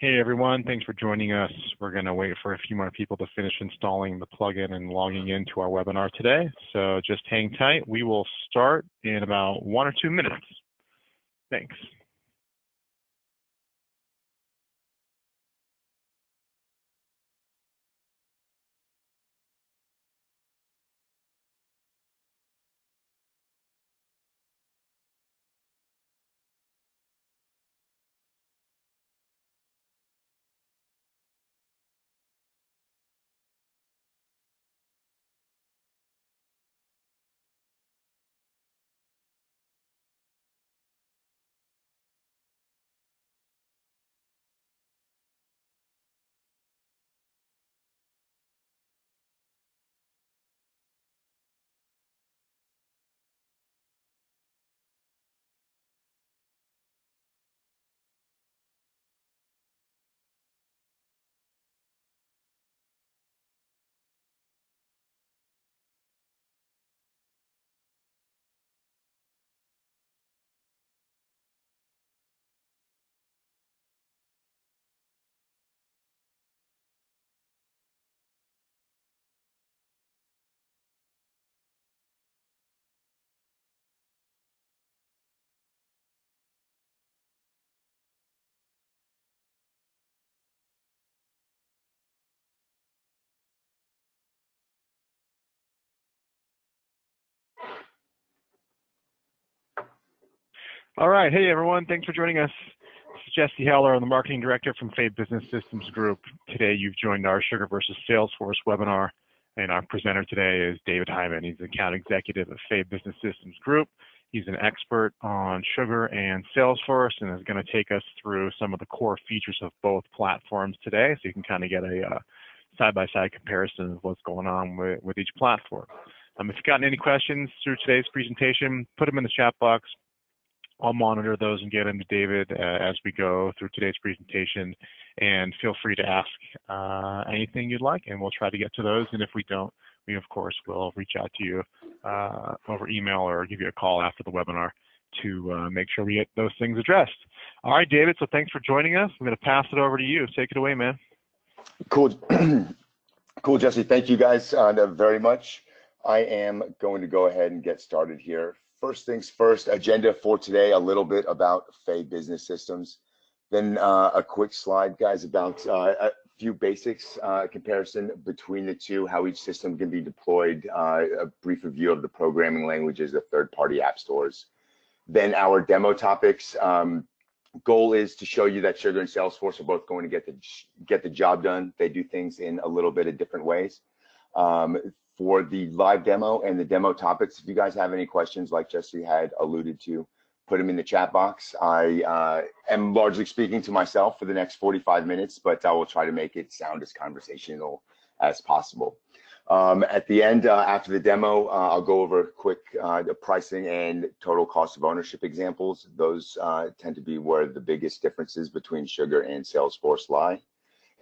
Hey everyone, thanks for joining us. We're going to wait for a few more people to finish installing the plugin and logging into our webinar today. So just hang tight. We will start in about 1 or 2 minutes. Thanks. All right, hey everyone, thanks for joining us. This is Jesse Heller, I'm the Marketing Director from Faye Business Systems Group. Today you've joined our Sugar versus Salesforce webinar, and our presenter today is David Hyman. He's the Account Executive of Faye Business Systems Group. He's an expert on Sugar and Salesforce and is going to take us through some of the core features of both platforms today, so you can kind of get a side-by-side comparison of what's going on with each platform. If you've gotten any questions through today's presentation, put them in the chat box. I'll monitor those and get them to David as we go through today's presentation, and feel free to ask anything you'd like, and we'll try to get to those. And if we don't, we of course will reach out to you over email or give you a call after the webinar to make sure we get those things addressed. All right, David, so thanks for joining us. I'm going to pass it over to you. Take it away, man. Cool. Cool, Jesse. Thank you guys very much. I am going to go ahead and get started here. First things first, agenda for today, a little bit about Faye Business Systems. Then a quick slide, guys, about a few basics, comparison between the two, how each system can be deployed, a brief review of the programming languages, the third-party app stores. Then our demo topics. Goal is to show you that Sugar and Salesforce are both going to get the job done. They do things in a little bit of different ways. For the live demo and the demo topics, if you guys have any questions, like Jesse had alluded to, put them in the chat box. I am largely speaking to myself for the next 45 minutes, but I will try to make it sound as conversational as possible. At the end, after the demo, I'll go over quick the pricing and total cost of ownership examples. Those tend to be where the biggest differences between Sugar and Salesforce lie.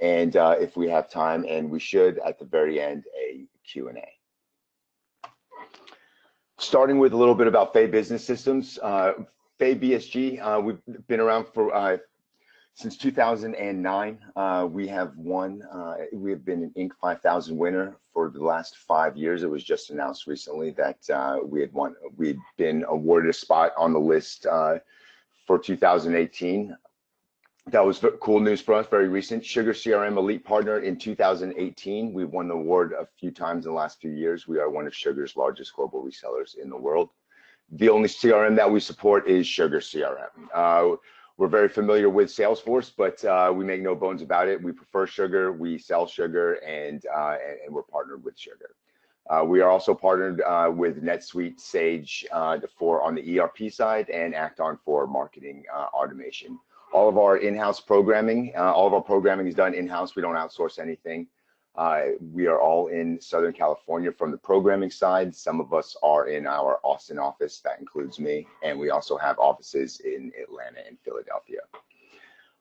And if we have time, and we should, at the very end, a Q&A. Starting with a little bit about Faye Business Systems. FayeBSG, we've been around for since 2009. We have been an Inc. 5000 winner for the last 5 years. It was just announced recently that we'd been awarded a spot on the list for 2018. That was cool news for us, very recent. SugarCRM Elite Partner in 2018. We won the award a few times in the last few years. We are one of Sugar's largest global resellers in the world. The only CRM that we support is SugarCRM. We're very familiar with Salesforce, but we make no bones about it. We prefer Sugar, we sell Sugar, and we're partnered with Sugar. We are also partnered with NetSuite, Sage on the ERP side, and Acton for marketing automation. All of our in-house programming, is done in-house. We don't outsource anything. We are all in Southern California from the programming side. Some of us are in our Austin office, that includes me, and we also have offices in Atlanta and Philadelphia.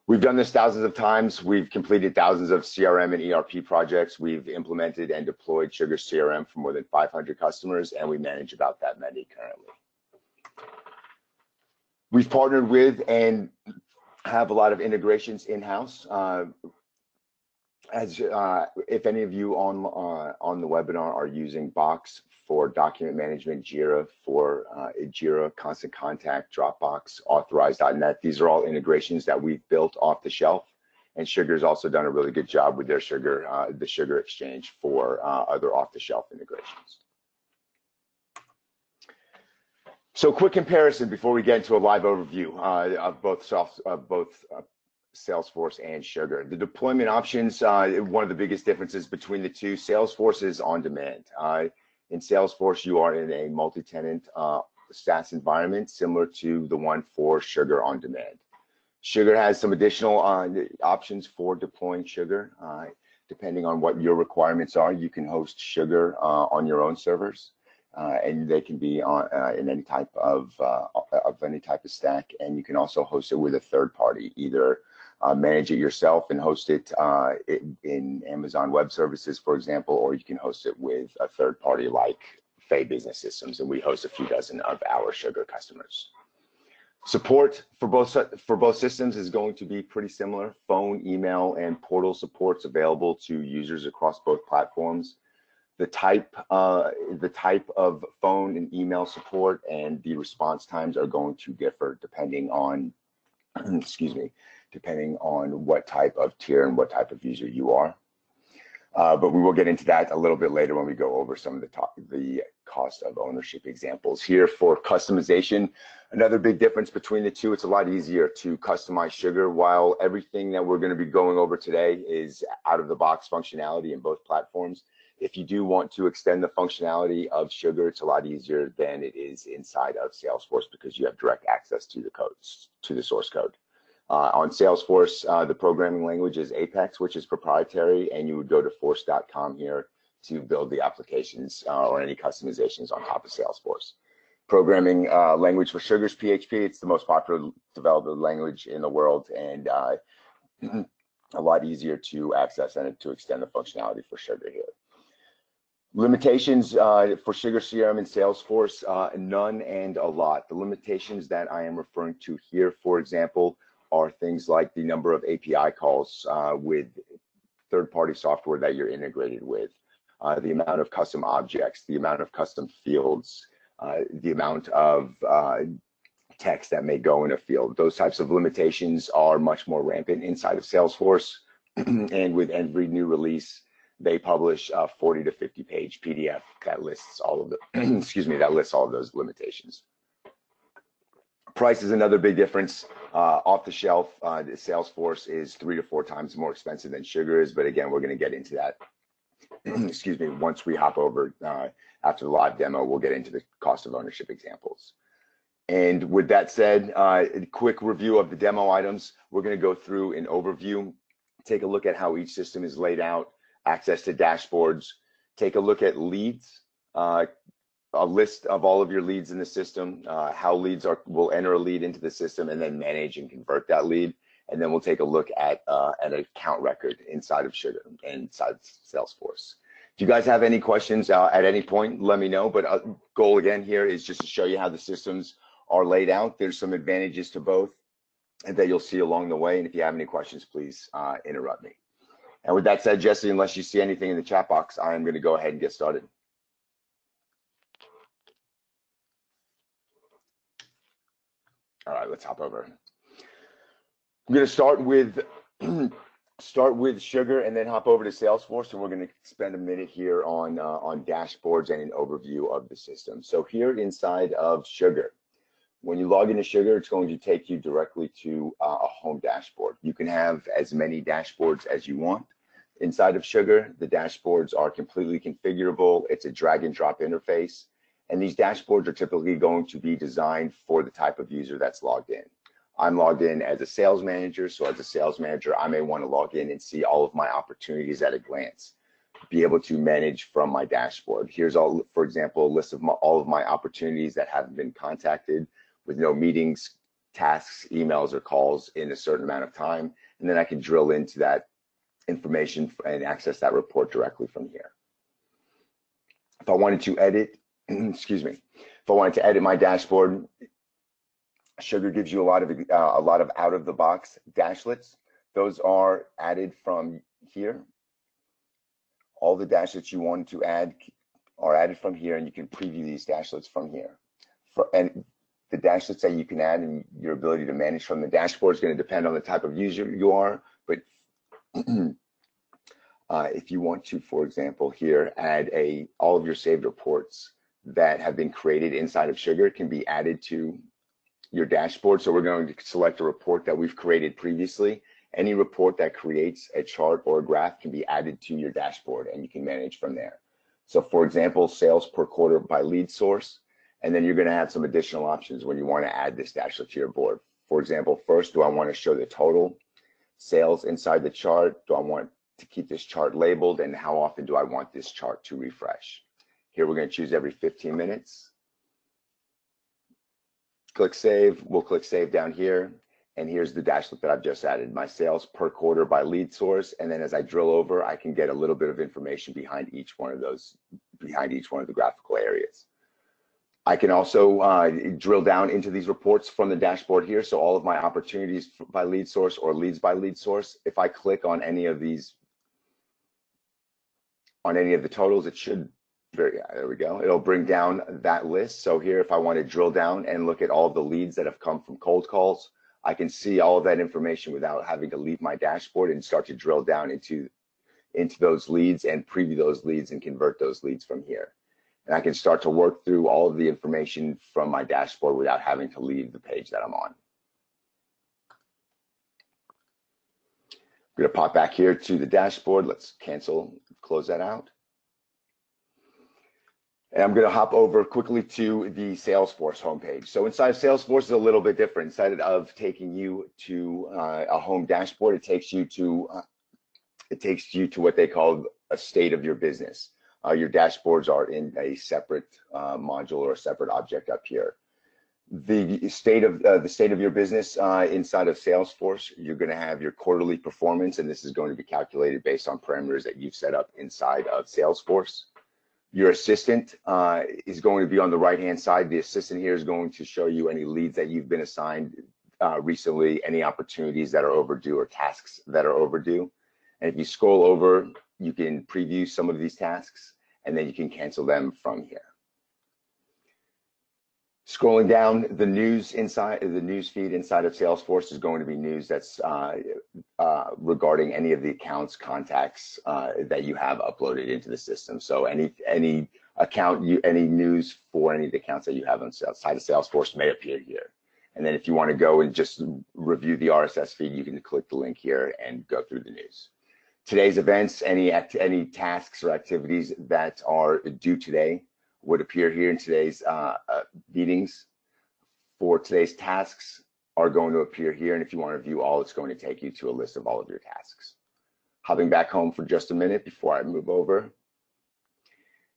We've done this thousands of times. We've completed thousands of CRM and ERP projects. We've implemented and deployed Sugar CRM for more than 500 customers, and we manage about that many currently. We've partnered with and have a lot of integrations in-house. If any of you on the webinar are using Box for document management, Jira for Jira, Constant Contact, Dropbox, Authorize.net, these are all integrations that we've built off the shelf. And Sugar's also done a really good job with their the Sugar Exchange for other off-the-shelf integrations. So quick comparison before we get into a live overview of both Salesforce and Sugar. The deployment options, one of the biggest differences between the two, Salesforce is on demand. In Salesforce, you are in a multi-tenant SaaS environment similar to the one for Sugar on demand. Sugar has some additional options for deploying Sugar. Depending on what your requirements are, you can host Sugar on your own servers, and they can be on in any type of stack. And you can also host it with a third party, either manage it yourself and host it in Amazon Web Services, for example, or you can host it with a third party like Faye Business Systems, and we host a few dozen of our Sugar customers. Support for both systems is going to be pretty similar. Phone, email, and portal support's available to users across both platforms. The type of phone and email support and the response times are going to differ depending on, depending on what type of tier and what type of user you are. But we will get into that a little bit later when we go over some of the cost of ownership examples. Here for customization, another big difference between the two, it's a lot easier to customize Sugar. While everything that we're going to be going over today is out of the box functionality in both platforms, if you do want to extend the functionality of Sugar, it's a lot easier than it is inside of Salesforce because you have direct access to the codes, to the source code. On Salesforce, the programming language is Apex, which is proprietary, and you would go to force.com here to build the applications or any customizations on top of Salesforce. Programming language for Sugar is PHP. It's the most popular development language in the world, and a lot easier to access and to extend the functionality for Sugar here. Limitations for SugarCRM and Salesforce, none and a lot. The limitations that I am referring to here, for example, are things like the number of API calls with third-party software that you're integrated with, the amount of custom objects, the amount of custom fields, the amount of text that may go in a field. Those types of limitations are much more rampant inside of Salesforce, and with every new release, they publish a 40 to 50 page PDF that lists all of the that lists all of those limitations. Price is another big difference. Off the shelf, the Salesforce is 3 to 4 times more expensive than Sugar is, but again, we're going to get into that. Once we hop over after the live demo, we'll get into the cost of ownership examples. And with that said, a quick review of the demo items. We're going to go through an overview, take a look at how each system is laid out, access to dashboards, take a look at leads, a list of all of your leads in the system, how leads will enter a lead into the system and then manage and convert that lead. And then we'll take a look at an account record inside of Sugar, inside Salesforce. If you guys have any questions at any point, let me know. But goal again here is just to show you how the systems are laid out. There's some advantages to both and that you'll see along the way. And if you have any questions, please interrupt me. And with that said, Jesse, unless you see anything in the chat box, I am going to go ahead and get started. All right, let's hop over. I'm going to start with Sugar and then hop over to Salesforce, and we're going to spend a minute here on dashboards and an overview of the system. So here inside of Sugar, when you log into Sugar, it's going to take you directly to a home dashboard. You can have as many dashboards as you want. Inside of Sugar, the dashboards are completely configurable. It's a drag and drop interface. And these dashboards are typically going to be designed for the type of user that's logged in. I'm logged in as a sales manager. So as a sales manager, I may want to log in and see all of my opportunities at a glance, be able to manage from my dashboard. Here's all, for example, a list of all of my opportunities that haven't been contacted with no meetings, tasks, emails, or calls in a certain amount of time. And then I can drill into that information and access that report directly from here. If I wanted to edit, if I wanted to edit my dashboard, Sugar gives you a lot of out-of-the-box dashlets. Those are added from here. All the dashlets you want to add are added from here, and you can preview these dashlets from here. And the dashlets that you can add and your ability to manage from the dashboard is going to depend on the type of user you are. But if you want to, for example, here, add all of your saved reports that have been created inside of Sugar can be added to your dashboard. So we're going to select a report that we've created previously. Any report that creates a chart or a graph can be added to your dashboard, and you can manage from there. So for example, sales per quarter by lead source, and then you're going to have some additional options when you want to add this dashboard to your board. For example, first, do I want to show the total sales inside the chart? Do I want to keep this chart labeled, and how often do I want this chart to refresh? Here we're going to choose every 15 minutes. Click Save. We'll click Save down here. And here's the dashboard that I've just added, my sales per quarter by lead source. And then as I drill over, I can get a little bit of information behind each one of the graphical areas. I can also drill down into these reports from the dashboard here. So all of my opportunities by lead source or leads by lead source, if I click on any of the totals, it should, there we go. It'll bring down that list. So here, if I want to drill down and look at all of the leads that have come from cold calls, I can see all of that information without having to leave my dashboard and start to drill down into those leads and preview those leads and convert those leads from here. And I can start to work through all of the information from my dashboard without having to leave the page that I'm on. I'm going to pop back here to the dashboard. Let's close that out. And I'm going to hop over quickly to the Salesforce homepage. So inside of Salesforce is a little bit different. Instead of taking you to a home dashboard, it takes you to what they call a state of your business. Your dashboards are in a separate module or a separate object up here. The state of your business inside of Salesforce, you're going to have your quarterly performance, and this is going to be calculated based on parameters that you've set up inside of Salesforce. Your assistant is going to be on the right-hand side. The assistant here is going to show you any leads that you've been assigned recently, any opportunities that are overdue or tasks that are overdue. And if you scroll over, you can preview some of these tasks, and then you can cancel them from here. Scrolling down, the news feed inside of Salesforce is going to be news that's regarding any of the accounts, contacts that you have uploaded into the system. So any news for any of the accounts that you have outside of Salesforce may appear here. And then if you want to go and just review the RSS feed, you can click the link here and go through the news. Today's events, any tasks or activities that are due today would appear here in today's meetings. For today's tasks are going to appear here, and if you want to view all, it's going to take you to a list of all of your tasks. Hopping back home for just a minute before I move over.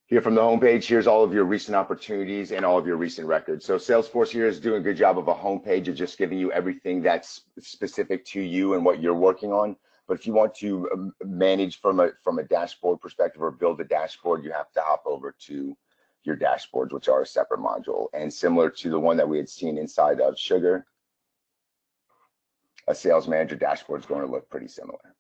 Here from the homepage, here's all of your recent opportunities and all of your recent records. So Salesforce here is doing a good job of a homepage of just giving you everything that's specific to you and what you're working on. But if you want to manage from a dashboard perspective or build a dashboard, you have to hop over to your dashboards, which are a separate module. And similar to the one that we had seen inside of Sugar, a sales manager dashboard is going to look pretty similar.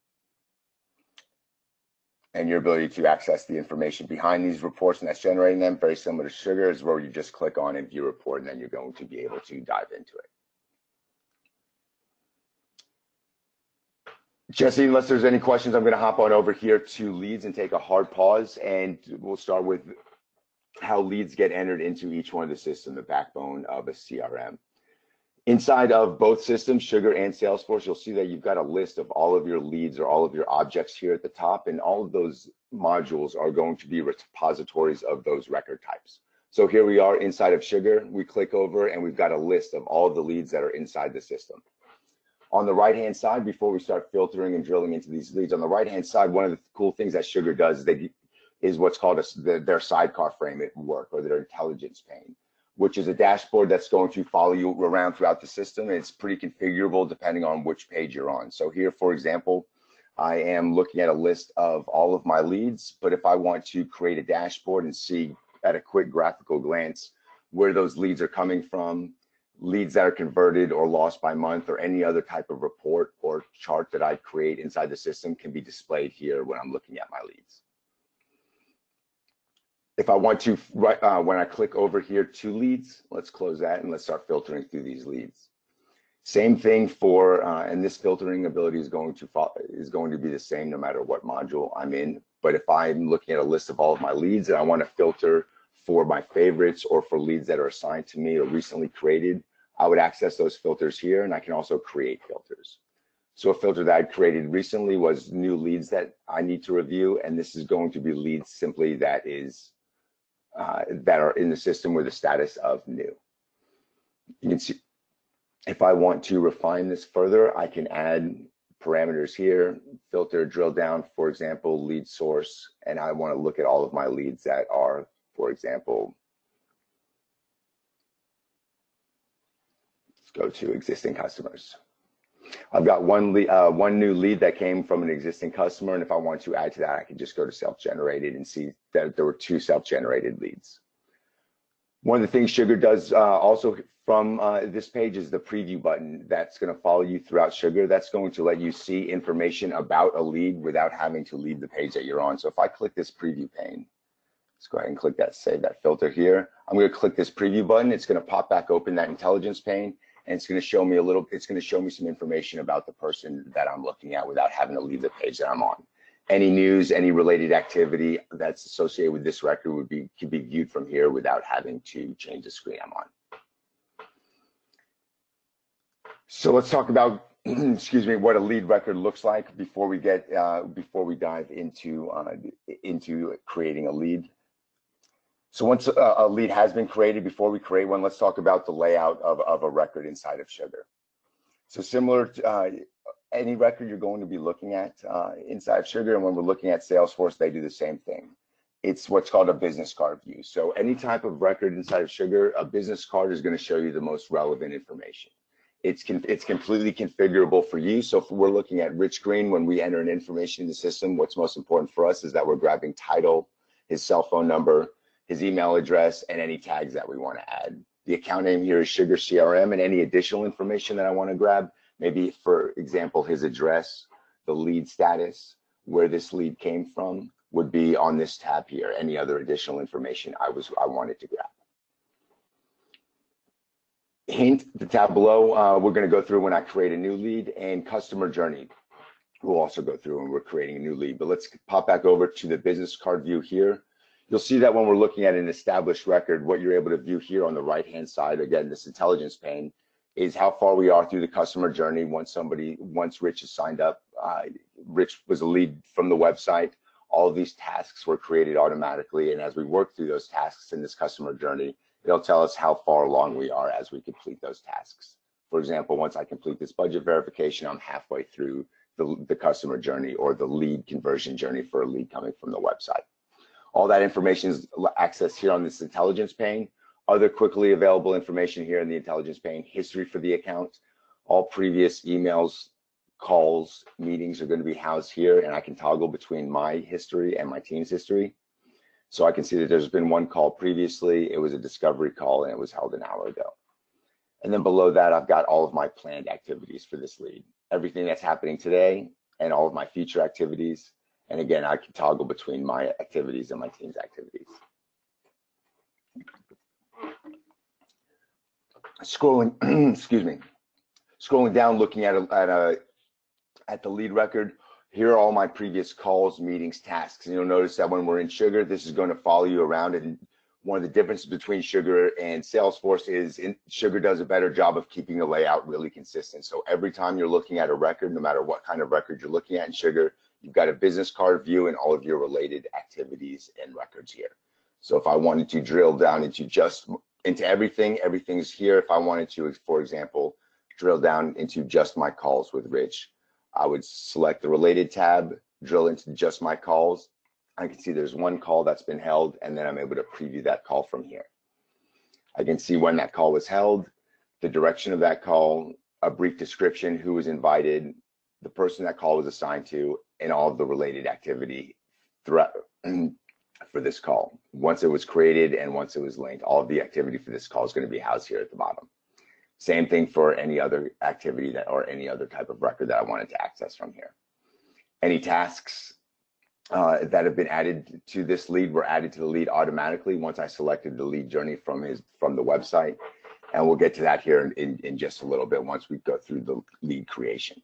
And your ability to access the information behind these reports and that's generating them, very similar to Sugar, is where you just click on and view report, and then you're going to be able to dive into it. Jesse, unless there's any questions, I'm going to hop on over here to leads and take a hard pause, and we'll start with how leads get entered into each one of the systems, the backbone of a CRM. Inside of both systems, Sugar and Salesforce, you'll see that you've got a list of all of your leads or all of your objects here at the top, and all of those modules are going to be repositories of those record types. So here we are inside of Sugar. We click over and we've got a list of all of the leads that are inside the system. On the right-hand side, before we start filtering and drilling into these leads, on the right-hand side, one of the cool things that Sugar does is what's called their sidecar framework, or their intelligence pane, which is a dashboard that's going to follow you around throughout the system. It's pretty configurable depending on which page you're on. So here, for example, I am looking at a list of all of my leads, but if I want to create a dashboard and see at a quick graphical glance where those leads are coming from, leads that are converted or lost by month, or any other type of report or chart that I create inside the system can be displayed here when I'm looking at my leads. If I want to, when I click over here to leads, let's close that and let's start filtering through these leads. Same thing for, and this filtering ability is going to be the same no matter what module I'm in. But if I'm looking at a list of all of my leads and I want to filter for my favorites or for leads that are assigned to me or recently created, I would access those filters here, and I can also create filters. So a filter that I created recently was new leads that I need to review, and this is going to be leads simply that are in the system with the status of new. You can see, if I want to refine this further, I can add parameters here, filter, drill down, for example, lead source, and I want to look at all of my leads that are, for example, let's go to existing customers. I've got one new lead that came from an existing customer, and if I want to add to that, I can just go to self-generated and see that there were 2 self-generated leads. One of the things Sugar does also from this page is the preview button that's going to follow you throughout Sugar. That's going to let you see information about a lead without having to leave the page that you're on. So if I click this preview pane, let's go ahead and click that, save that filter here. I'm going to click this preview button. It's going to pop back open that intelligence pane, and it's going to show me some information about the person that I'm looking at without having to leave the page that I'm on. Any news, any related activity that's associated with this record could be viewed from here without having to change the screen I'm on. So let's talk about, excuse me, what a lead record looks like before we dive into creating a lead. So once a lead has been created, before we create one, let's talk about the layout of a record inside of Sugar. So similar to any record you're going to be looking at inside of Sugar, and when we're looking at Salesforce, they do the same thing. It's what's called a business card view. So any type of record inside of Sugar, a business card is going to show you the most relevant information. It's completely configurable for you. So if we're looking at Rich Green, when we enter an information in the system, what's most important for us is that we're grabbing title, his cell phone number, his email address, and any tags that we want to add. The account name here is SugarCRM, and any additional information that I want to grab, maybe for example, his address, the lead status, where this lead came from, would be on this tab here. Any other additional information I wanted to grab. Hint, the tab below, we're going to go through when I create a new lead, and customer journey. We'll also go through when we're creating a new lead, but let's pop back over to the business card view here. You'll see that when we're looking at an established record, what you're able to view here on the right-hand side, again, this intelligence pane, is how far we are through the customer journey. Once Rich is signed up, Rich was a lead from the website. All of these tasks were created automatically, and as we work through those tasks in this customer journey, it'll tell us how far along we are as we complete those tasks. For example, once I complete this budget verification, I'm halfway through the customer journey or the lead conversion journey for a lead coming from the website. All that information is accessed here on this intelligence pane. Other quickly available information here in the intelligence pane, history for the account. All previous emails, calls, meetings are going to be housed here, and I can toggle between my history and my team's history. So I can see that there's been one call previously. It was a discovery call, and it was held an hour ago. And then below that, I've got all of my planned activities for this lead. Everything that's happening today and all of my future activities. And again, I can toggle between my activities and my team's activities. Scrolling, excuse me, scrolling down, looking at the lead record. Here are all my previous calls, meetings, tasks. And you'll notice that when we're in Sugar, this is going to follow you around. And one of the differences between Sugar and Salesforce is Sugar does a better job of keeping the layout really consistent. So every time you're looking at a record, no matter what kind of record you're looking at in Sugar, you've got a business card view and all of your related activities and records here. So if I wanted to drill down into everything, everything's here. If I wanted to, for example, drill down into just my calls with Rich, I would select the related tab, drill into just my calls. I can see there's one call that's been held, and then I'm able to preview that call from here. I can see when that call was held, the direction of that call, a brief description, who was invited, the person that call was assigned to, and all of the related activity throughout for this call. Once it was created and once it was linked, all of the activity for this call is going to be housed here at the bottom. Same thing for any other activity that or any other type of record that I wanted to access from here. Any tasks that have been added to this lead were added to the lead automatically once I selected the lead journey from the website. And we'll get to that here in just a little bit once we go through the lead creation.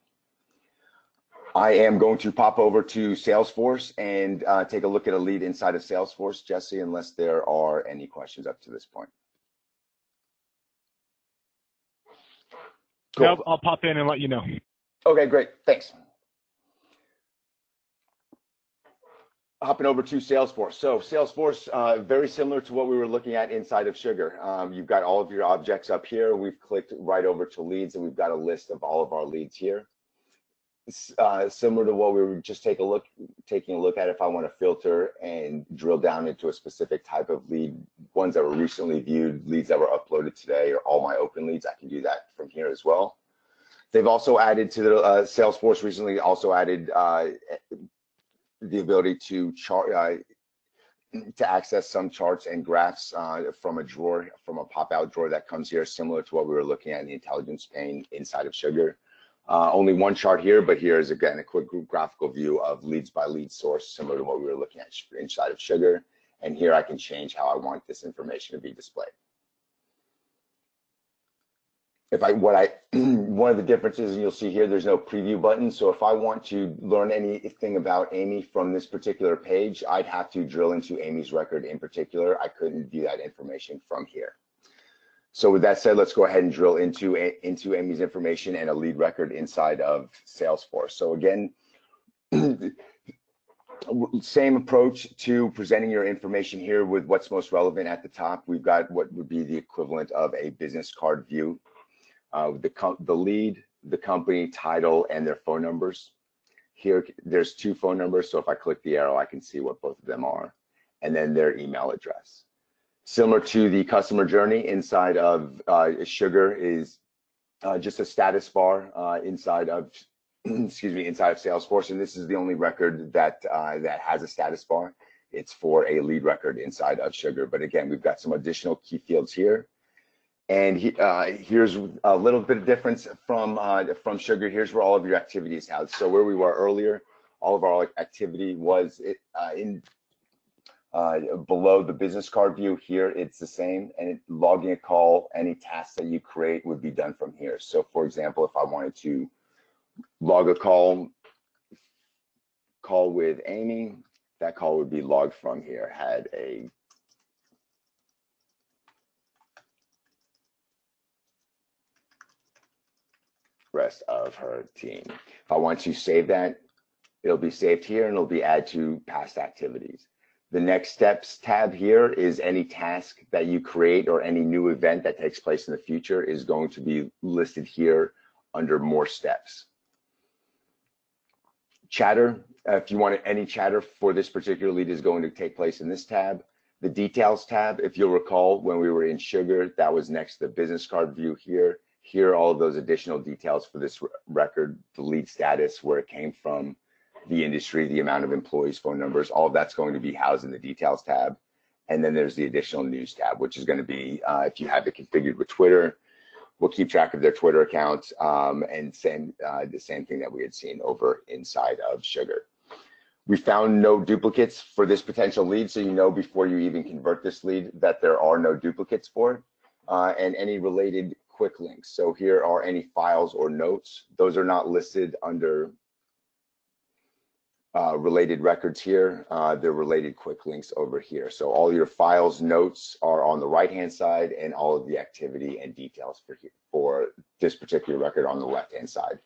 I am going to pop over to Salesforce and take a look at a lead inside of Salesforce, Jesse, unless there are any questions up to this point. Cool. I'll pop in and let you know. Okay, great. Thanks. Hopping over to Salesforce. So Salesforce, very similar to what we were looking at inside of Sugar. You've got all of your objects up here. We've clicked right over to leads, and we've got a list of all of our leads here. Similar to what we were just taking a look at if I want to filter and drill down into a specific type of lead, ones that were recently viewed, leads that were uploaded today, or all my open leads, I can do that from here as well. They've also added to the Salesforce recently also added the ability to access some charts and graphs from a drawer, from a pop-out drawer that comes here, similar to what we were looking at in the intelligence pane inside of Sugar. Only one chart here, but here is again a quick graphical view of leads by lead source, similar to what we were looking at inside of Sugar. And here I can change how I want this information to be displayed. One of the differences, and you'll see here, there's no preview button. So if I want to learn anything about Amy from this particular page, I'd have to drill into Amy's record in particular. I couldn't view that information from here. So with that said, let's go ahead and drill into Amy's information and a lead record inside of Salesforce. So again, same approach to presenting your information here with what's most relevant at the top. We've got what would be the equivalent of a business card view. The lead, the company, title, and their phone numbers. Here, there's two phone numbers, so if I click the arrow, I can see what both of them are, and then their email address. Similar to the customer journey inside of Sugar is just a status bar inside of, inside of Salesforce, and this is the only record that that has a status bar. It's for a lead record inside of Sugar, but again, we've got some additional key fields here. And here's a little bit of difference from Sugar. Here's where all of your activity is housed. So where we were earlier, all of our activity was below the business card view. Here it's the same, and logging a call, any tasks that you create would be done from here. So for example, if I wanted to log a call with Amy, that call would be logged from here. Had a rest of her team. If I want to save that, it'll be saved here and it'll be add to past activities. The next steps tab here is any task that you create or any new event that takes place in the future is going to be listed here under more steps. Chatter, if you want any chatter for this particular lead, is going to take place in this tab. The details tab, if you'll recall, when we were in Sugar, that was next to the business card view here. Here, all of those additional details for this record, the lead status, where it came from, the industry, the amount of employees, phone numbers, all of that's going to be housed in the details tab. And then there's the additional news tab, which is going to be, if you have it configured with Twitter, we'll keep track of their Twitter accounts, and the same thing that we had seen over inside of Sugar. We found no duplicates for this potential lead, so you know before you even convert this lead that there are no duplicates for it, and any related quick links. So here are any files or notes. Those are not listed under related records here. They're related quick links over here. So all your files, notes are on the right-hand side, and all of the activity and details for this particular record on the left-hand side.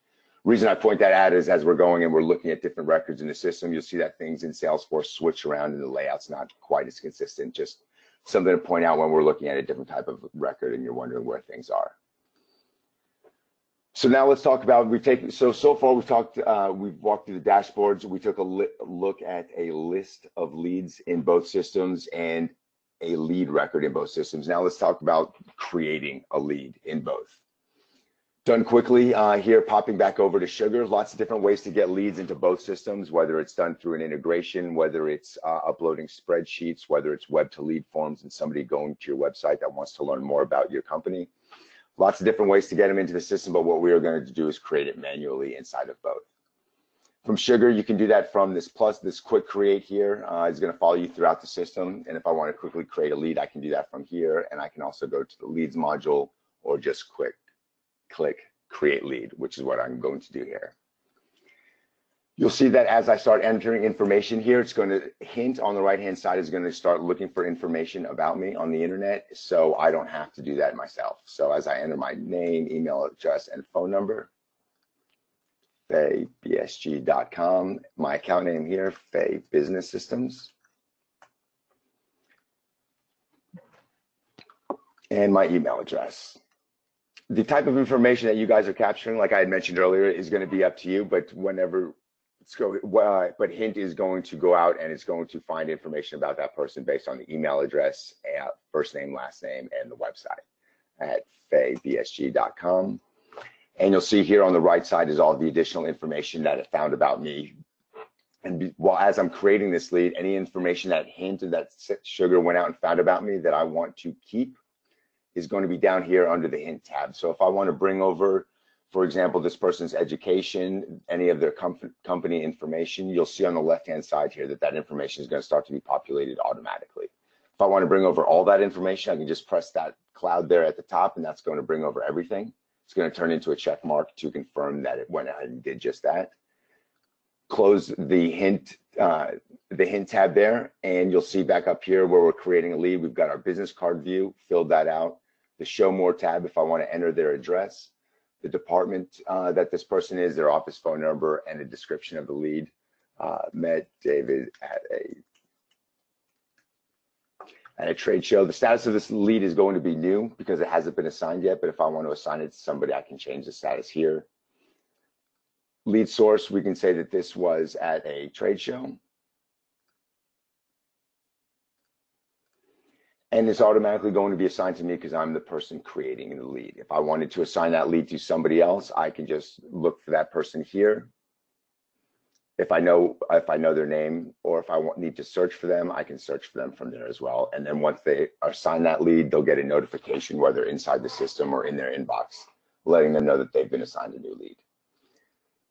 Reason I point that out is as we're going and we're looking at different records in the system, you'll see that things in Salesforce switch around and the layout's not quite as consistent. Just something to point out when we're looking at a different type of record and you're wondering where things are. So now let's talk about, so far we've talked, we've walked through the dashboards. We took a look at a list of leads in both systems and a lead record in both systems. Now let's talk about creating a lead in both. Done quickly here, popping back over to Sugar. Lots of different ways to get leads into both systems, whether it's done through an integration, whether it's uploading spreadsheets, whether it's web to lead forms and somebody going to your website that wants to learn more about your company. Lots of different ways to get them into the system, but what we are going to do is create it manually inside of both. From Sugar, you can do that from this quick create here is going to follow you throughout the system. And if I want to quickly create a lead, I can do that from here. And I can also go to the leads module or just click create lead, which is what I'm going to do here. You'll see that as I start entering information here, it's going to hint on the right-hand side is going to start looking for information about me on the internet. So I don't have to do that myself. So as I enter my name, email address, and phone number, FayeBSG.com, my account name here, Faye Business Systems, and my email address. The type of information that you guys are capturing, like I had mentioned earlier, is going to be up to you, but but hint is going to go out and it's going to find information about that person based on the email address, first name, last name, and the website at FayeBSG.com. And you'll see here on the right side is all the additional information that it found about me. And as I'm creating this lead, any information that hinted that Sugar went out and found about me that I want to keep is going to be down here under the hint tab. So if I want to bring over, for example, this person's education, any of their company information, you'll see on the left-hand side here that information is going to start to be populated automatically. If I want to bring over all that information, I can just press that cloud there at the top, and that's going to bring over everything. It's going to turn into a check mark to confirm that it went ahead and did just that. Close the hint tab there, and you'll see back up here where we're creating a lead. We've got our business card view, filled that out. The show more tab if I want to enter their address, the department that this person is, their office phone number, and a description of the lead. Met David at a trade show. The status of this lead is going to be new because it hasn't been assigned yet, but if I want to assign it to somebody, I can change the status here. Lead source, we can say that this was at a trade show. And it's automatically going to be assigned to me because I'm the person creating the lead. If I wanted to assign that lead to somebody else, I can just look for that person here. If I know their name, or if I need to search for them, I can search for them from there as well. And then once they are assigned that lead, they'll get a notification whether inside the system or in their inbox, letting them know that they've been assigned a new lead.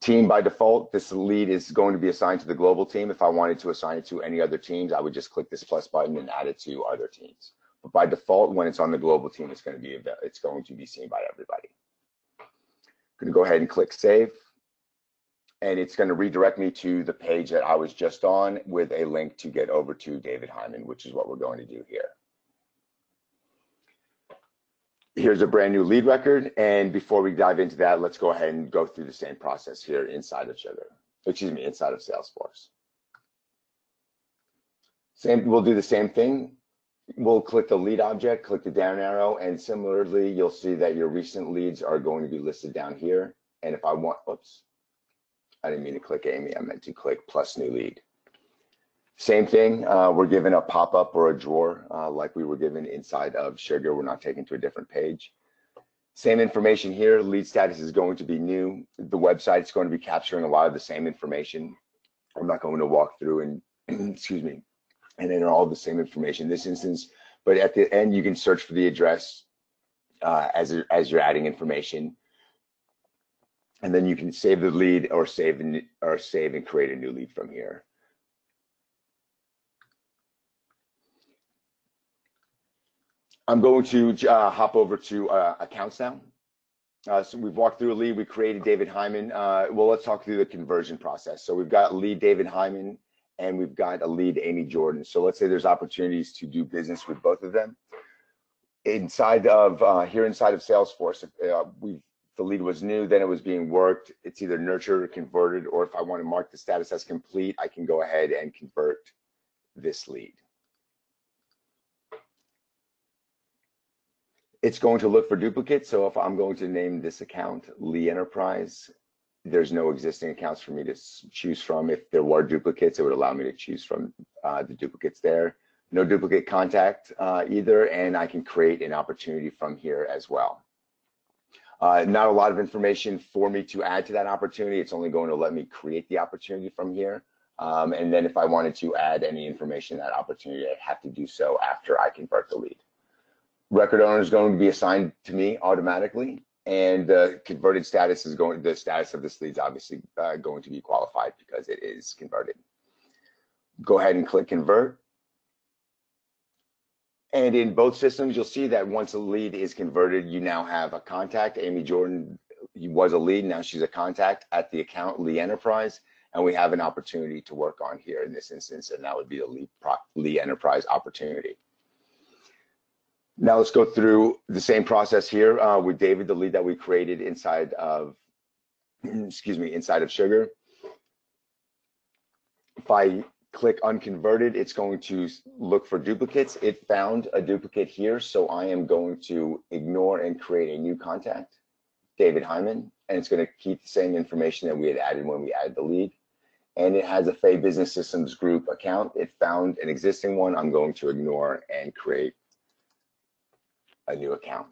Team, by default, this lead is going to be assigned to the global team. If I wanted to assign it to any other teams, I would just click this plus button and add it to other teams. But by default, when it's on the global team, it's going to be seen by everybody. I'm going to go ahead and click save. And it's going to redirect me to the page that I was just on with a link to get over to David Hyman, which is what we're going to do here. Here's a brand new lead record. And before we dive into that, let's go ahead and go through the same process here inside of inside of Salesforce. We'll do the same thing. We'll click the lead object, click the down arrow, and similarly, you'll see that your recent leads are going to be listed down here. And if I want, oops, I didn't mean to click Amy, I meant to click plus new lead. Same thing, we're given a pop-up or a drawer like we were given inside of Sugar. We're not taken to a different page. Same information here, lead status is going to be new. The website is going to be capturing a lot of the same information. I'm not going to walk through and, excuse me, and enter all the same information in this instance, but at the end, you can search for the address as you're adding information. And then you can save the lead or save and create a new lead from here. I'm going to hop over to accounts now. So we've walked through a lead, we created David Hyman. Well, let's talk through the conversion process. So we've got lead David Hyman and we've got a lead Amy Jordan. So let's say there's opportunities to do business with both of them. Inside of Salesforce, the lead was new, then it was being worked. It's either nurtured or converted, or if I want to mark the status as complete, I can go ahead and convert this lead. It's going to look for duplicates. So if I'm going to name this account Lee Enterprise, there's no existing accounts for me to choose from. If there were duplicates, it would allow me to choose from the duplicates there. No duplicate contact either, and I can create an opportunity from here as well. Not a lot of information for me to add to that opportunity. It's only going to let me create the opportunity from here. And then if I wanted to add any information to that opportunity, I'd have to do so after I convert the lead. Record owner is going to be assigned to me automatically, and the converted status is the status of this lead is obviously going to be qualified because it is converted. Go ahead and click convert. And in both systems, you'll see that once a lead is converted, you now have a contact. Amy Jordan was a lead, now she's a contact at the account Lee Enterprise, and we have an opportunity to work on here in this instance, and that would be the Lee Enterprise opportunity. Now let's go through the same process here with David, the lead that we created inside of, inside of Sugar. If I click unconverted, it's going to look for duplicates. It found a duplicate here, so I am going to ignore and create a new contact, David Hyman, and it's going to keep the same information that we had added when we added the lead. And it has a Faye Business Systems Group account. It found an existing one. I'm going to ignore and create a new account.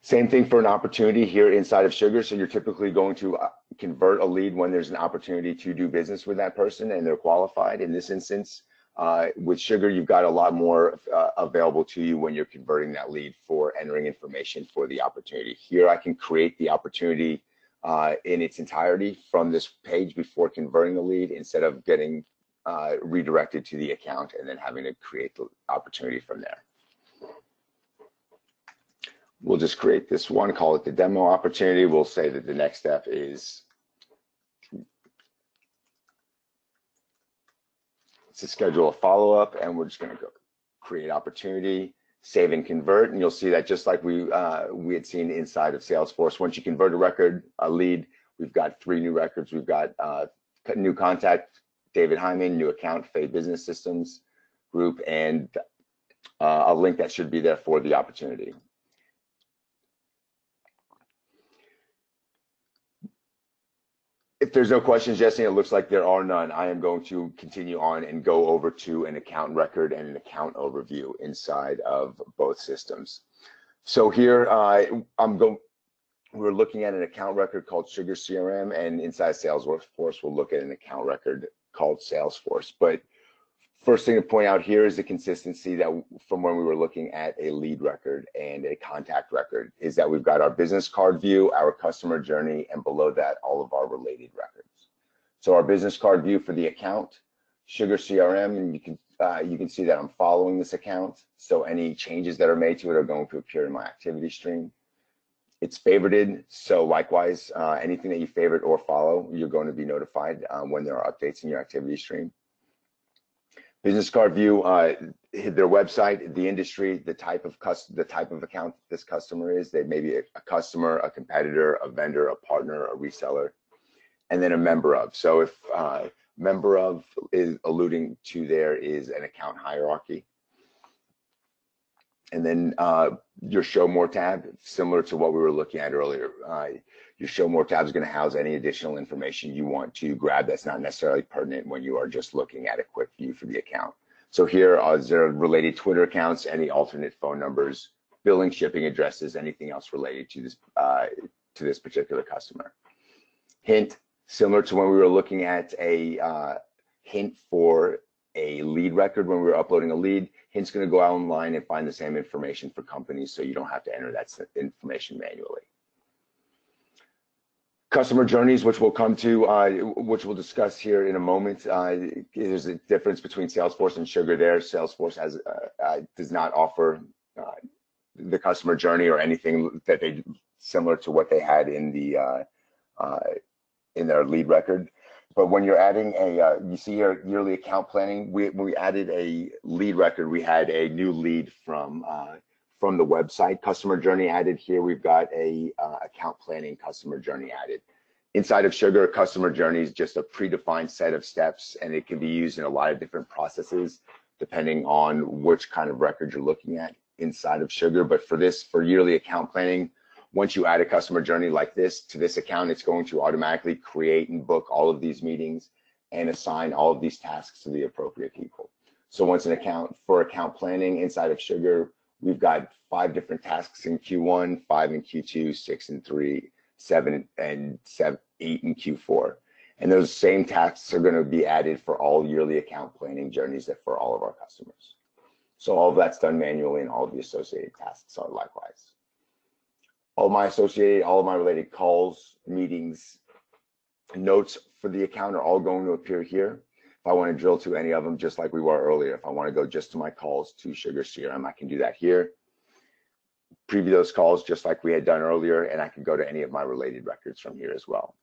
Same thing for an opportunity here inside of Sugar. So you're typically going to convert a lead when there's an opportunity to do business with that person and they're qualified. In this instance, with Sugar, you've got a lot more available to you when you're converting that lead for entering information for the opportunity. Here I can create the opportunity in its entirety from this page before converting the lead instead of getting redirected to the account and then having to create the opportunity from there. We'll just create this one, call it the demo opportunity. We'll say that the next step is to schedule a follow-up, and we're just going to go create opportunity, save and convert, and you'll see that just like we had seen inside of Salesforce, once you convert a lead, we've got 3 new records. We've got new contact, David Hyman, new account, Faye Business Systems Group, and a link that should be there for the opportunity. If there's no questions, Jesse, it looks like there are none. I am going to continue on and go over to an account record and an account overview inside of both systems. So here we're looking at an account record called SugarCRM, and inside Salesforce, we'll look at an account record called Salesforce. But first thing to point out here is the consistency that from when we were looking at a lead record and a contact record is that we've got our business card view, our customer journey, and below that, all of our related records. So our business card view for the account, SugarCRM, and you can see that I'm following this account. So any changes that are made to it are going to appear in my activity stream. It's favorited, so likewise, anything that you favorite or follow, you're going to be notified when there are updates in your activity stream. Business card view, their website, the industry, the type of account this customer is. They may be a customer, a competitor, a vendor, a partner, a reseller, and then a member of. So if member of is alluding to there is an account hierarchy. And then your show more tab, similar to what we were looking at earlier. Your show more tab is going to house any additional information you want to grab that's not necessarily pertinent when you are just looking at a quick view for the account. So here is there related Twitter accounts, any alternate phone numbers, billing, shipping addresses, anything else related to this particular customer. Hint, similar to when we were looking at a hint for a lead record when we were uploading a lead, Hint's going to go out online and find the same information for companies, so you don't have to enter that information manually. Customer journeys, which we'll come to, which we'll discuss here in a moment. There's a difference between Salesforce and Sugar there. Salesforce does not offer the customer journey or anything that they similar to what they had in their lead record. But when you're adding you see here yearly account planning, when we added a lead record, we had a new lead from the website customer journey added. Here we've got a account planning customer journey added. Inside of Sugar, customer journey is just a predefined set of steps, and it can be used in a lot of different processes depending on which kind of record you're looking at inside of Sugar. But for yearly account planning, once you add a customer journey like this to this account, it's going to automatically create and book all of these meetings and assign all of these tasks to the appropriate people. So once for account planning inside of Sugar, we've got 5 different tasks in Q1, 5 in Q2, 6 in 3, 7 and 8 in Q4. And those same tasks are going to be added for all yearly account planning journeys for all of our customers. So all of that's done manually, and all of the associated tasks are likewise. All of my related calls, meetings, notes for the account are all going to appear here. If I want to drill to any of them, just like we were earlier, if I want to go just to my calls to SugarCRM, I can do that here. Preview those calls just like we had done earlier, and I can go to any of my related records from here as well.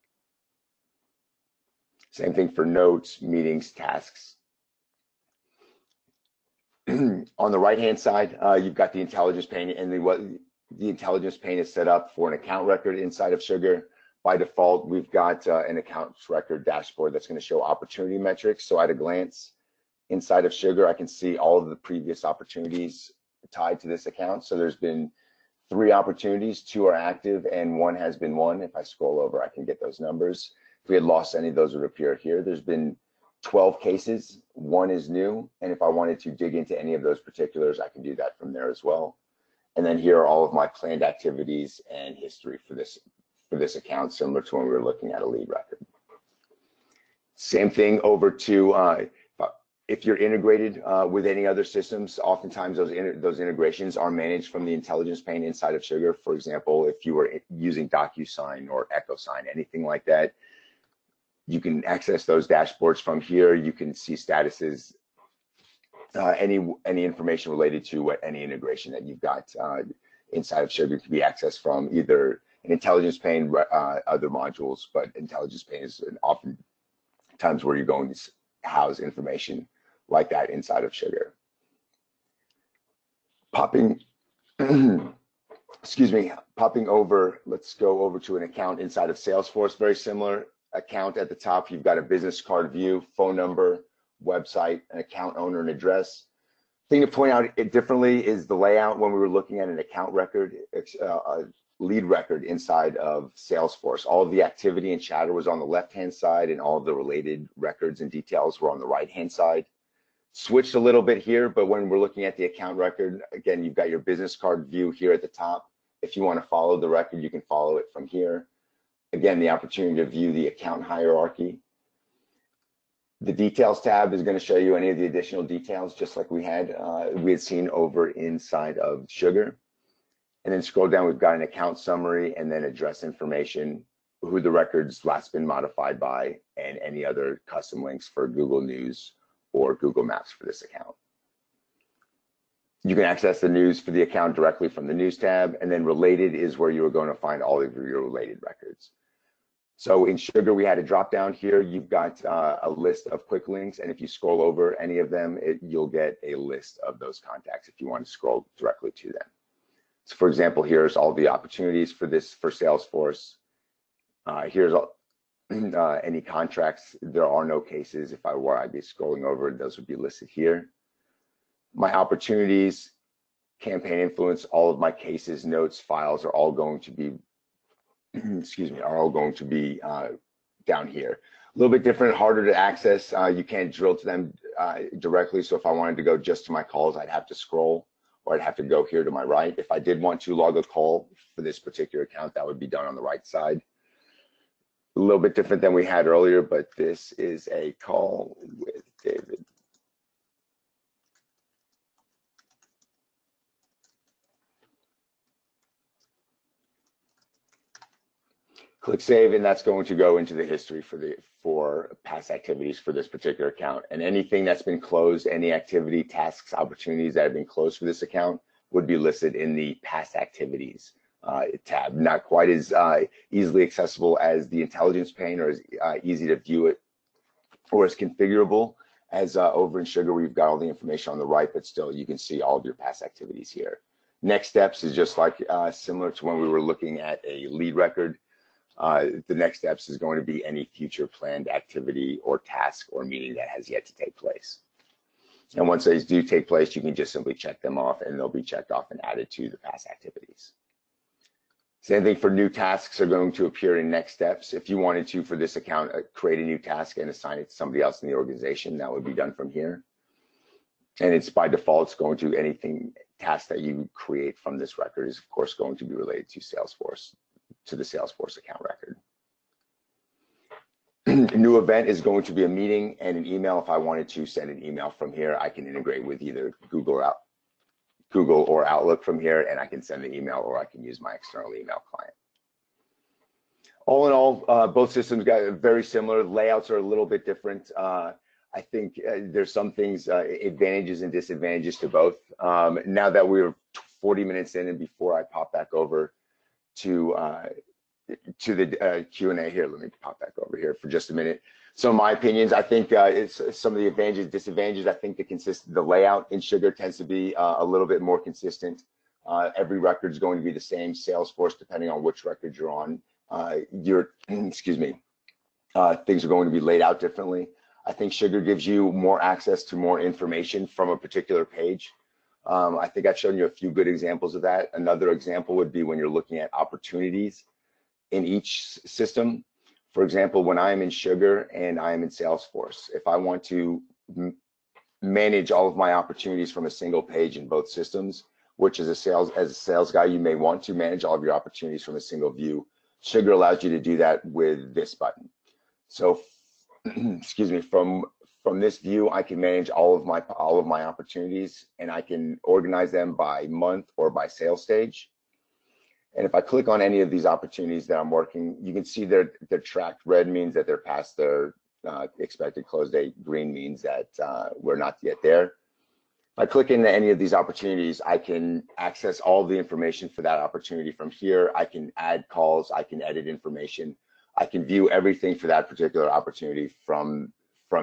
Same thing for notes, meetings, tasks. On the right-hand side, you've got the intelligence pane, and the intelligence pane is set up for an account record inside of Sugar. By default, we've got an accounts record dashboard that's going to show opportunity metrics. So at a glance, inside of Sugar, I can see all of the previous opportunities tied to this account. So there's been 3 opportunities, 2 are active, and 1 has been won. If I scroll over, I can get those numbers. If we had lost any, those would appear here. There's been 12 cases, 1 is new, and if I wanted to dig into any of those particulars, I can do that from there as well. And then here are all of my planned activities and history for this account, similar to when we were looking at a lead record. Same thing over to if you're integrated with any other systems, oftentimes those integrations are managed from the intelligence pane inside of Sugar. For example, if you were using DocuSign or EchoSign, anything like that, you can access those dashboards from here. You can see statuses, any information related to any integration that you've got inside of Sugar can be accessed from either an intelligence pane, other modules, but intelligence pane is often times where you're going to house information like that inside of Sugar. Popping over, let's go over to an account inside of Salesforce. Very similar account at the top. You've got a business card view, phone number, website, an account owner, and address. Thing to point out differently is the layout when we were looking at an account record, lead record inside of Salesforce. All of the activity and chatter was on the left-hand side, and all of the related records and details were on the right-hand side. Switched a little bit here, but when we're looking at the account record, again, you've got your business card view here at the top. If you want to follow the record, you can follow it from here. Again, the opportunity to view the account hierarchy. The details tab is going to show you any of the additional details, just like we had seen over inside of Sugar. And then scroll down, we've got an account summary and then address information, who the record's last been modified by, and any other custom links for Google News or Google Maps for this account. You can access the news for the account directly from the news tab, and then related is where you are going to find all of your related records. So in Sugar, we had a drop down here. You've got a list of quick links, and if you scroll over any of them, you'll get a list of those contacts if you want to scroll directly to them. So for example, here's all the opportunities for Salesforce. Here's all, any contracts. There are no cases. If I were, I'd be scrolling over, those would be listed here. My opportunities, campaign influence, all of my cases, notes, files are all going to be, are all going to be down here. A little bit different, harder to access. You can't drill to them directly. So if I wanted to go just to my calls, I'd have to scroll, or I'd have to go here to my right. If I did want to log a call for this particular account, that would be done on the right side. A little bit different than we had earlier, but this is a call with David. Click save, and that's going to go into the history for past activities for this particular account. And anything that's been closed, any activity, tasks, opportunities that have been closed for this account would be listed in the past activities tab. Not quite as easily accessible as the intelligence pane, or as easy to view it, or as configurable as over in Sugar. We've got all the information on the right, but still you can see all of your past activities here. Next steps is just like similar to when we were looking at a lead record. The next steps is going to be any future planned activity or task or meeting that has yet to take place. And once these do take place, you can just simply check them off, and they'll be checked off and added to the past activities. Same thing for new tasks are going to appear in next steps. If you wanted to, for this account, create a new task and assign it to somebody else in the organization, that would be done from here. And it's by default, it's going to task that you create from this record is of course going to be related to Salesforce, to the Salesforce account record. A new event is going to be a meeting and an email. If I wanted to send an email from here, I can integrate with either Google Google or Outlook from here, and I can send the email, or I can use my external email client. All in all, both systems got very similar. Layouts are a little bit different. I think there's some things, advantages and disadvantages to both. Now that we're 40 minutes in, and before I pop back over to the Q&A here, let me pop back over here for just a minute. So my opinions, I think it's some of the advantages, disadvantages. I think the layout in Sugar tends to be a little bit more consistent. Every record is going to be the same. Salesforce, depending on which record you're on, excuse me, things are going to be laid out differently. I think Sugar gives you more access to more information from a particular page. I think I've shown you a few good examples of that. Another example would be when you're looking at opportunities in each system. For example, when I'm in Sugar and I'm in Salesforce, if I want to manage all of my opportunities from a single page in both systems, which as a sales guy, you may want to manage all of your opportunities from a single view. Sugar allows you to do that with this button. So, excuse me, from this view, I can manage all of my opportunities, and I can organize them by month or by sales stage. And if I click on any of these opportunities that I'm working, you can see they're tracked. Red means that they're past the expected close date. Green means that we're not yet there. If I click into any of these opportunities, I can access all the information for that opportunity from here. I can add calls, I can edit information, I can view everything for that particular opportunity from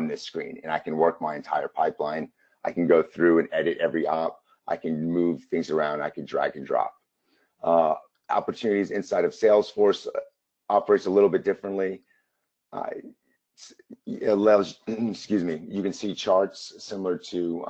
this screen, and I can work my entire pipeline. I can go through and edit every op. I can move things around. I can drag and drop. Opportunities inside of Salesforce operates a little bit differently. It allows, excuse me, you can see charts similar to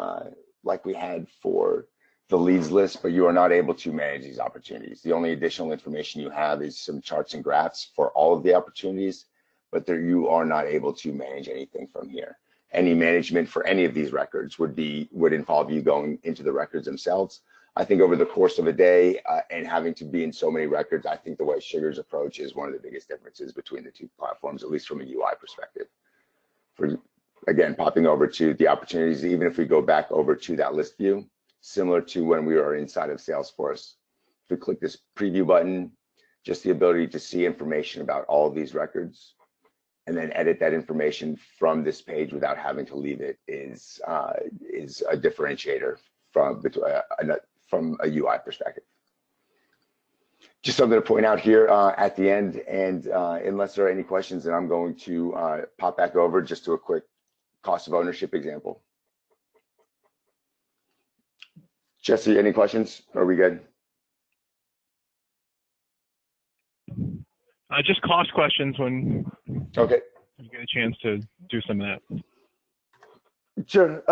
like we had for the leads list, but you are not able to manage these opportunities. The only additional information you have is some charts and graphs for all of the opportunities, but you are not able to manage anything from here. Any management for any of these records would involve you going into the records themselves. I think over the course of a day and having to be in so many records, I think the way Sugar's approach is one of the biggest differences between the two platforms, at least from a UI perspective. Again, popping over to the opportunities, even if we go back over to that list view, similar to when we were inside of Salesforce, if we click this preview button, just the ability to see information about all of these records and then edit that information from this page without having to leave it is a differentiator from a UI perspective. Just something to point out here at the end, and unless there are any questions, then I'm going to pop back over just to a quick cost of ownership example. Jesse, any questions? Are we good? Just cost questions when okay. you get a chance to do some of that. Sure.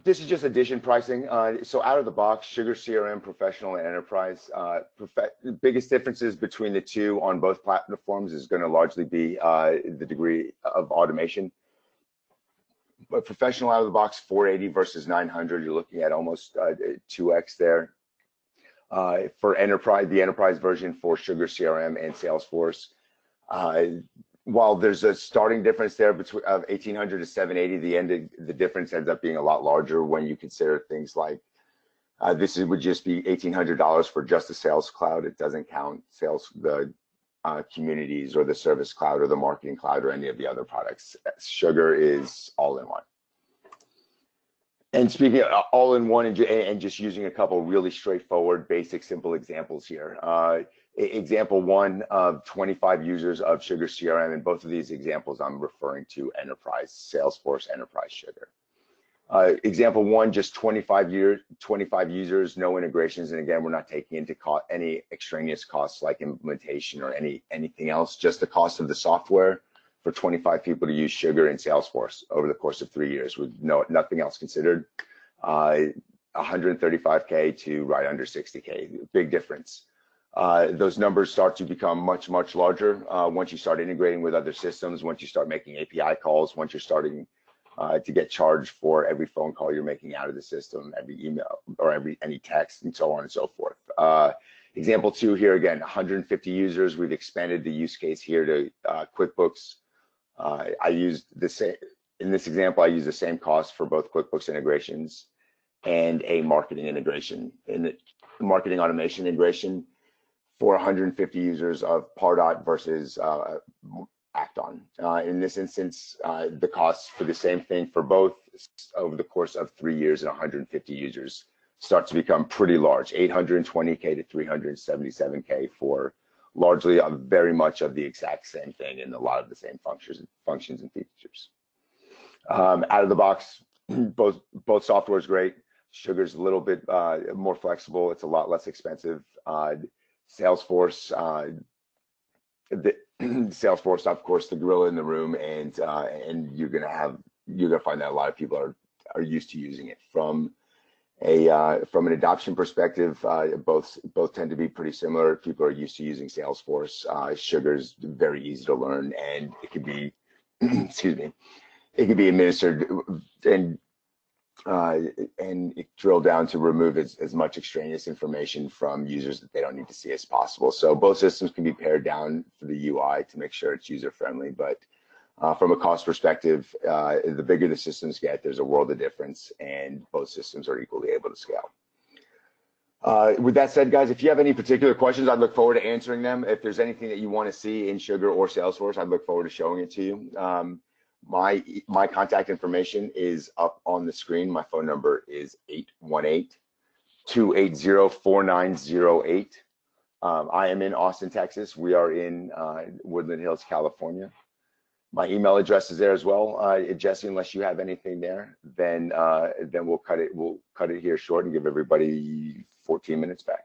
This is just addition pricing. So out of the box, SugarCRM, Professional and Enterprise. The biggest differences between the two on both platforms is going to largely be the degree of automation. But Professional out of the box, 480 versus 900, you're looking at almost 2x there. For Enterprise, the Enterprise version for SugarCRM and Salesforce, while there's a starting difference there between of 1800 to 780, the difference ends up being a lot larger when you consider things like would just be $1,800 for just the Sales Cloud. It doesn't count the communities or the Service Cloud or the Marketing Cloud or any of the other products. Sugar is all in one. And speaking of all in one and just using a couple really straightforward, basic, simple examples here. Example one of 25 users of SugarCRM, and both of these examples I'm referring to Enterprise, Salesforce, Enterprise Sugar. Example one, just 25 users, no integrations, and again, we're not taking into any extraneous costs like implementation or anything else, just the cost of the software for 25 people to use Sugar and Salesforce over the course of 3 years with nothing else considered. 135K to right under 60K, big difference. Those numbers start to become much, much larger once you start integrating with other systems, once you start making API calls, once you're starting to get charged for every phone call you're making out of the system, every email or any text, and so on and so forth. Example two here, again, 150 users. We've expanded the use case here to QuickBooks. I used the same, in this example, I use the same cost for both QuickBooks integrations and a marketing integration, marketing automation integration for 150 users of Pardot versus Acton. In this instance, the costs for the same thing for both over the course of 3 years and 150 users start to become pretty large, 820K to 377K for largely very much of the exact same thing and a lot of the same functions and features. Out of the box, both software is great. Sugar's a little bit more flexible. It's a lot less expensive. Salesforce, Salesforce, of course, the gorilla in the room, and you're gonna find that a lot of people are used to using it. From an adoption perspective, both tend to be pretty similar. People are used to using Salesforce. Sugar's very easy to learn, and it can be, excuse me, it can be administered and drill down to remove as much extraneous information from users that they don't need to see as possible. So both systems can be pared down for the UI to make sure it's user friendly, but from a cost perspective, the bigger the systems get, there's a world of difference, and both systems are equally able to scale. With that said, guys, if you have any particular questions, I'd look forward to answering them. If there's anything that you want to see in Sugar or Salesforce, I'd look forward to showing it to you. My contact information is up on the screen. My phone number is 818-280-4908. I am in Austin, Texas. We are in Woodland Hills, California. My email address is there as well. Jesse, unless you have anything there, then we'll cut it here short and give everybody 14 minutes back.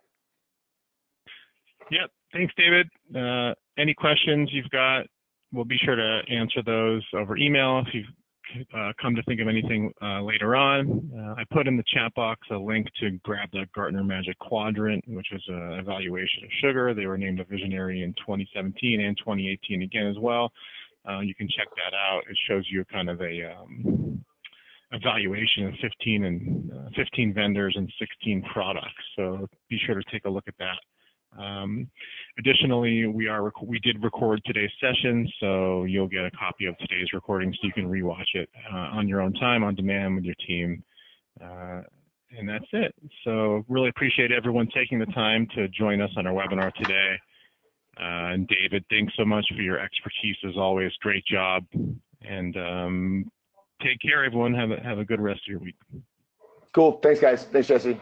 Yep. Thanks, David. Any questions you've got, we'll be sure to answer those over email if you've come to think of anything later on. I put in the chat box a link to grab the Gartner Magic Quadrant, which was an evaluation of Sugar. They were named a visionary in 2017 and 2018 again as well. You can check that out. It shows you kind of a evaluation of 15 vendors and 16 products. So be sure to take a look at that. Additionally, we did record today's session, so you'll get a copy of today's recording so you can rewatch it on your own time, on demand with your team. And that's it. So really appreciate everyone taking the time to join us on our webinar today. And David, thanks so much for your expertise as always. Great job. And take care, everyone. Have a good rest of your week. Cool. Thanks, guys. Thanks, Jesse.